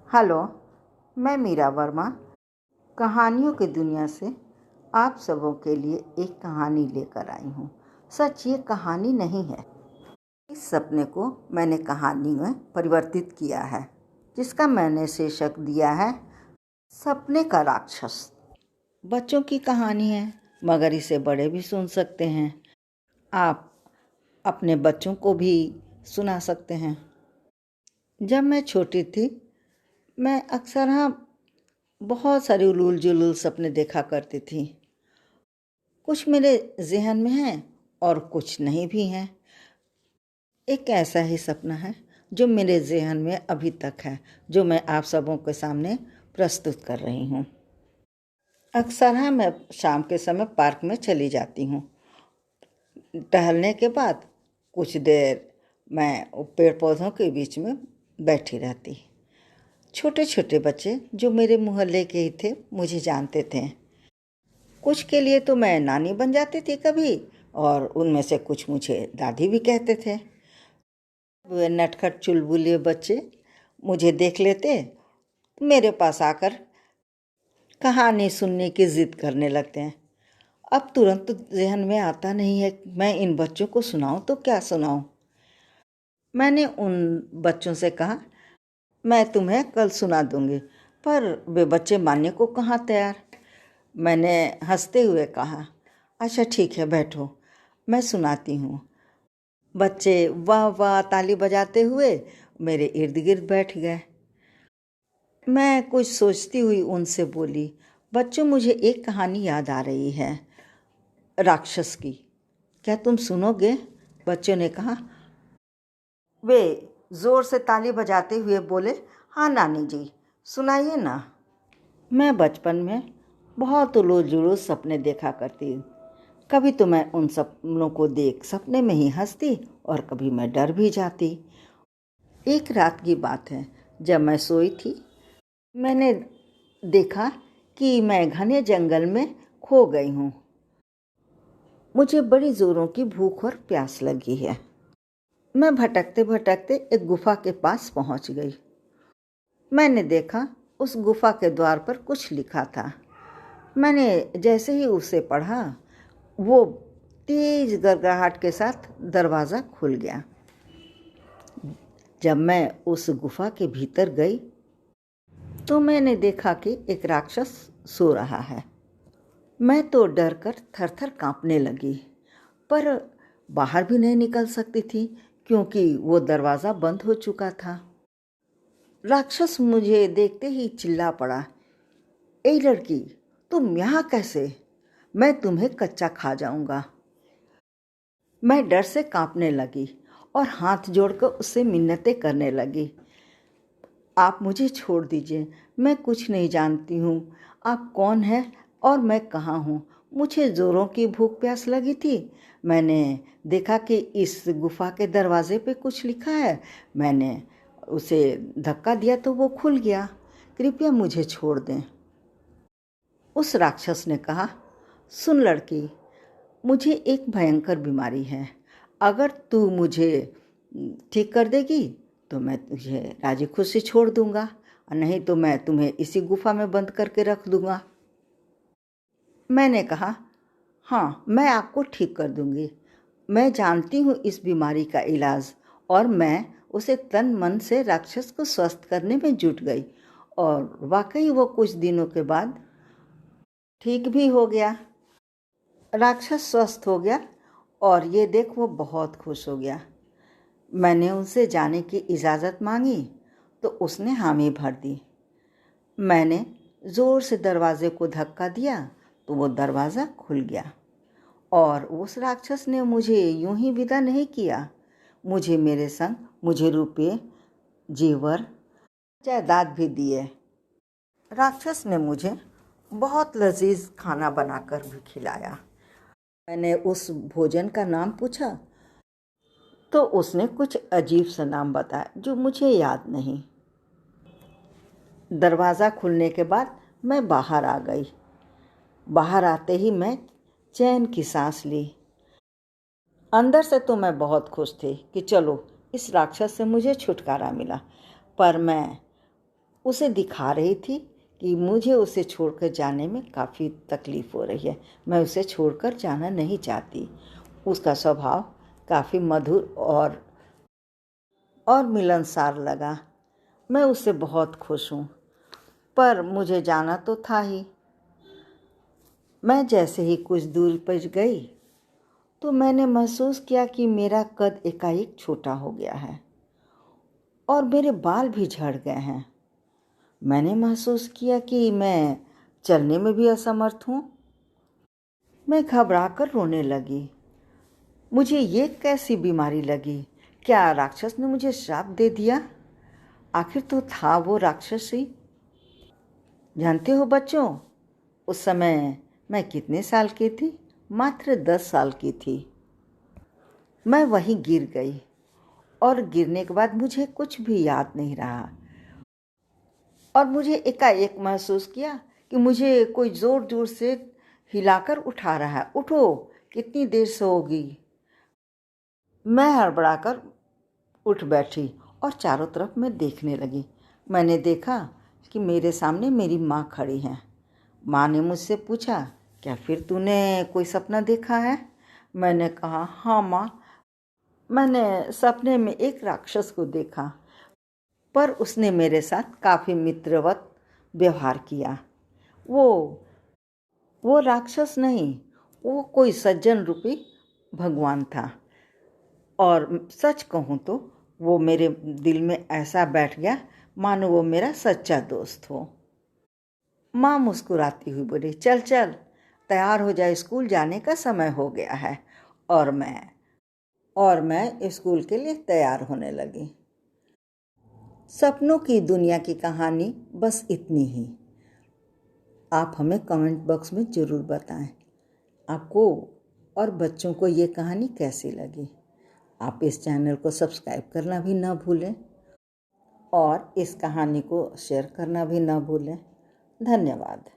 Hello, मैं मीरा वर्मा कहानियों की दुनिया से आप सबों के लिए एक कहानी लेकर आई हूँ। सच ये कहानी नहीं है। इस सपने को मैंने कहानी में परिवर्तित किया है, जिसका मैंने शीर्षक दिया है सपने का राक्षस। बच्चों की कहानी है, मगर इसे बड़े भी सुन सकते हैं। आप अपने बच्चों को भी सुना सकते हैं। जब मैं छोटी थी, मैं अक्सर बहुत सारे उलूल जुलूल सपने देखा करती थी। कुछ मेरे जहन में हैं और कुछ नहीं भी हैं। एक ऐसा ही सपना है जो मेरे जहन में अभी तक है, जो मैं आप सबों के सामने प्रस्तुत कर रही हूँ। अक्सर मैं शाम के समय पार्क में चली जाती हूँ। टहलने के बाद कुछ देर मैं पेड़ पौधों के बीच में बैठी रहती। छोटे छोटे बच्चे जो मेरे मोहल्ले के ही थे मुझे जानते थे। कुछ के लिए तो मैं नानी बन जाती थी कभी, और उनमें से कुछ मुझे दादी भी कहते थे। वे नटखट चुलबुले बच्चे मुझे देख लेते, मेरे पास आकर कहानी सुनने की जिद करने लगते हैं। अब तुरंत जहन में आता नहीं है मैं इन बच्चों को सुनाऊं तो क्या सुनाऊं। मैंने उन बच्चों से कहा मैं तुम्हें कल सुना दूंगी, पर वे बच्चे मानने को कहाँ तैयार। मैंने हंसते हुए कहा अच्छा ठीक है, बैठो मैं सुनाती हूँ। बच्चे वाह वाह ताली बजाते हुए मेरे इर्द गिर्द बैठ गए। मैं कुछ सोचती हुई उनसे बोली, बच्चों मुझे एक कहानी याद आ रही है राक्षस की, क्या तुम सुनोगे? बच्चों ने कहा। वे जोर से ताली बजाते हुए बोले, हाँ नानी जी, सुनाइए ना। मैं बचपन में बहुत उलूल जुलूल सपने देखा करती। कभी तो मैं उन सपनों को देख सपने में ही हंसती और कभी मैं डर भी जाती। एक रात की बात है, जब मैं सोई थी, मैंने देखा कि मैं घने जंगल में खो गई हूँ। मुझे बड़ी जोरों की भूख और प्यास लगी है। मैं भटकते भटकते एक गुफा के पास पहुँच गई। मैंने देखा उस गुफा के द्वार पर कुछ लिखा था। मैंने जैसे ही उसे पढ़ा, वो तेज गड़गड़ाहट के साथ दरवाज़ा खुल गया। जब मैं उस गुफा के भीतर गई तो मैंने देखा कि एक राक्षस सो रहा है। मैं तो डर कर थर थर काँपने लगी, पर बाहर भी नहीं निकल सकती थी क्योंकि वो दरवाज़ा बंद हो चुका था। राक्षस मुझे देखते ही चिल्ला पड़ा, ए लड़की, तुम यहाँ कैसे? मैं तुम्हें कच्चा खा जाऊंगा। मैं डर से कांपने लगी और हाथ जोड़कर उससे मिन्नतें करने लगी। आप मुझे छोड़ दीजिए, मैं कुछ नहीं जानती हूँ। आप कौन हैं और मैं कहाँ हूँ? मुझे ज़ोरों की भूख प्यास लगी थी। मैंने देखा कि इस गुफा के दरवाजे पे कुछ लिखा है। मैंने उसे धक्का दिया तो वो खुल गया। कृपया मुझे छोड़ दें। उस राक्षस ने कहा, सुन लड़की, मुझे एक भयंकर बीमारी है। अगर तू मुझे ठीक कर देगी तो मैं तुझे राजी खुशी छोड़ दूंगा, और नहीं तो मैं तुम्हें इसी गुफा में बंद करके रख दूंगा। मैंने कहा, हाँ मैं आपको ठीक कर दूंगी। मैं जानती हूँ इस बीमारी का इलाज, और मैं उसे तन मन से राक्षस को स्वस्थ करने में जुट गई, और वाकई वो कुछ दिनों के बाद ठीक भी हो गया। राक्षस स्वस्थ हो गया और ये देख वो बहुत खुश हो गया। मैंने उनसे जाने की इजाज़त मांगी तो उसने हामी भर दी। मैंने ज़ोर से दरवाजे को धक्का दिया तो वो दरवाज़ा खुल गया, और उस राक्षस ने मुझे यूं ही विदा नहीं किया। मुझे मेरे संग मुझे रुपये, जेवर, जायदाद भी दिए। राक्षस ने मुझे बहुत लजीज खाना बनाकर भी खिलाया। मैंने उस भोजन का नाम पूछा तो उसने कुछ अजीब सा नाम बताया जो मुझे याद नहीं। दरवाज़ा खुलने के बाद मैं बाहर आ गई। बाहर आते ही मैं चैन की सांस ली। अंदर से तो मैं बहुत खुश थी कि चलो इस राक्षस से मुझे छुटकारा मिला, पर मैं उसे दिखा रही थी कि मुझे उसे छोड़कर जाने में काफ़ी तकलीफ़ हो रही है। मैं उसे छोड़कर जाना नहीं चाहती। उसका स्वभाव काफ़ी मधुर और मिलनसार लगा। मैं उससे बहुत खुश हूँ, पर मुझे जाना तो था ही। मैं जैसे ही कुछ दूर पर गई तो मैंने महसूस किया कि मेरा कद एकाएक छोटा हो गया है और मेरे बाल भी झड़ गए हैं। मैंने महसूस किया कि मैं चलने में भी असमर्थ हूँ। मैं घबराकर रोने लगी। मुझे ये कैसी बीमारी लगी? क्या राक्षस ने मुझे श्राप दे दिया? आखिर तो था वो राक्षस ही। जानते हो बच्चों, उस समय मैं कितने साल की थी? मात्र 10 साल की थी। मैं वहीं गिर गई और गिरने के बाद मुझे कुछ भी याद नहीं रहा और मुझे एकाएक महसूस किया कि मुझे कोई ज़ोर ज़ोर से हिलाकर उठा रहा है। उठो, कितनी देर से होगी। मैं हड़बड़ाकर उठ बैठी और चारों तरफ मैं देखने लगी। मैंने देखा कि मेरे सामने मेरी माँ खड़ी हैं। माँ ने मुझसे पूछा, क्या फिर तूने कोई सपना देखा है? मैंने कहा, हाँ माँ, मैंने सपने में एक राक्षस को देखा, पर उसने मेरे साथ काफ़ी मित्रवत व्यवहार किया। वो राक्षस नहीं, वो कोई सज्जन रूपी भगवान था। और सच कहूँ तो वो मेरे दिल में ऐसा बैठ गया मानो वो मेरा सच्चा दोस्त हो। माँ मुस्कुराती हुई बोली, चल चल, तैयार हो जाए, स्कूल जाने का समय हो गया है। और मैं स्कूल के लिए तैयार होने लगी। सपनों की दुनिया की कहानी बस इतनी ही। आप हमें कमेंट बॉक्स में ज़रूर बताएं आपको और बच्चों को ये कहानी कैसी लगी। आप इस चैनल को सब्सक्राइब करना भी ना भूलें और इस कहानी को शेयर करना भी ना भूलें। धन्यवाद।